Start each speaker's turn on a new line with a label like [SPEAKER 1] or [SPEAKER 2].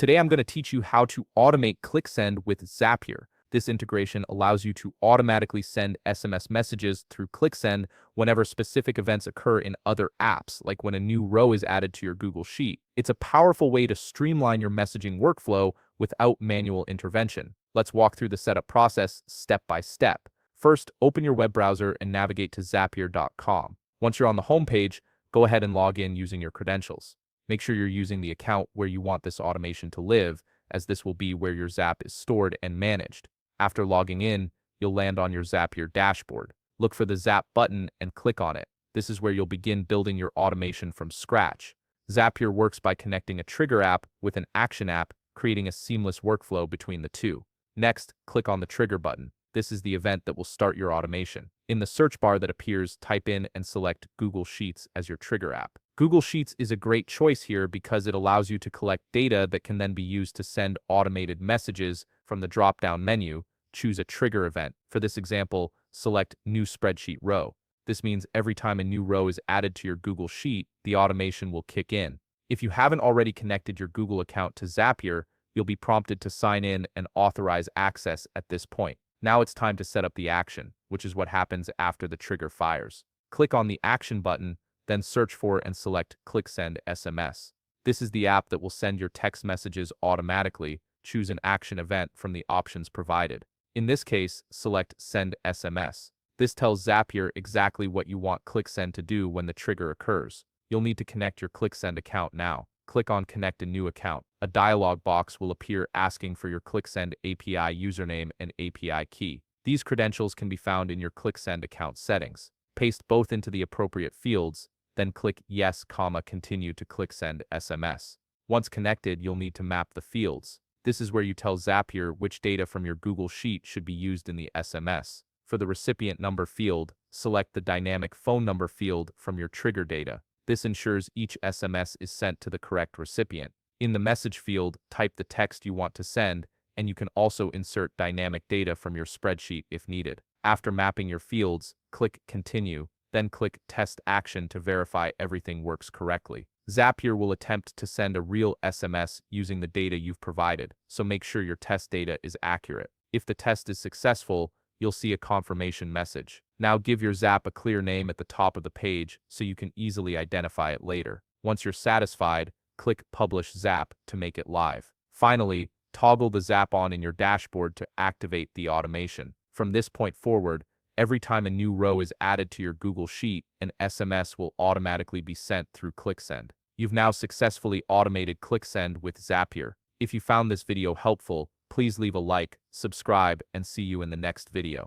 [SPEAKER 1] Today I'm going to teach you how to automate ClickSend with Zapier. This integration allows you to automatically send SMS messages through ClickSend whenever specific events occur in other apps, like when a new row is added to your Google Sheet. It's a powerful way to streamline your messaging workflow without manual intervention. Let's walk through the setup process step by step. First, open your web browser and navigate to Zapier.com. Once you're on the home page, go ahead and log in using your credentials. Make sure you're using the account where you want this automation to live, as this will be where your Zap is stored and managed. After logging in, you'll land on your Zapier dashboard. Look for the Zap button and click on it. This is where you'll begin building your automation from scratch. Zapier works by connecting a trigger app with an action app, creating a seamless workflow between the two. Next, click on the trigger button. This is the event that will start your automation. In the search bar that appears, type in and select Google Sheets as your trigger app. Google Sheets is a great choice here because it allows you to collect data that can then be used to send automated messages from the drop-down menu. Choose a trigger event. For this example, select New Spreadsheet Row. This means every time a new row is added to your Google Sheet, the automation will kick in. If you haven't already connected your Google account to Zapier, you'll be prompted to sign in and authorize access at this point. Now it's time to set up the action, which is what happens after the trigger fires. Click on the Action button, then search for and select ClickSend SMS. This is the app that will send your text messages automatically. Choose an action event from the options provided. In this case, select Send SMS. This tells Zapier exactly what you want ClickSend to do when the trigger occurs. You'll need to connect your ClickSend account now. Click on Connect a New Account. A dialog box will appear asking for your ClickSend API username and API key. These credentials can be found in your ClickSend account settings. Paste both into the appropriate fields, then click Yes, Continue to ClickSend SMS. Once connected, you'll need to map the fields. This is where you tell Zapier which data from your Google Sheet should be used in the SMS. For the recipient number field, select the dynamic phone number field from your trigger data. This ensures each SMS is sent to the correct recipient. In the message field, type the text you want to send, and you can also insert dynamic data from your spreadsheet if needed. After mapping your fields, click Continue, then click Test Action to verify everything works correctly. Zapier will attempt to send a real SMS using the data you've provided, so make sure your test data is accurate. If the test is successful, you'll see a confirmation message. Now give your Zap a clear name at the top of the page so you can easily identify it later. Once you're satisfied, click Publish Zap to make it live. Finally, toggle the Zap on in your dashboard to activate the automation. From this point forward, every time a new row is added to your Google Sheet, an SMS will automatically be sent through ClickSend. You've now successfully automated ClickSend with Zapier. If you found this video helpful, please leave a like, subscribe, and see you in the next video.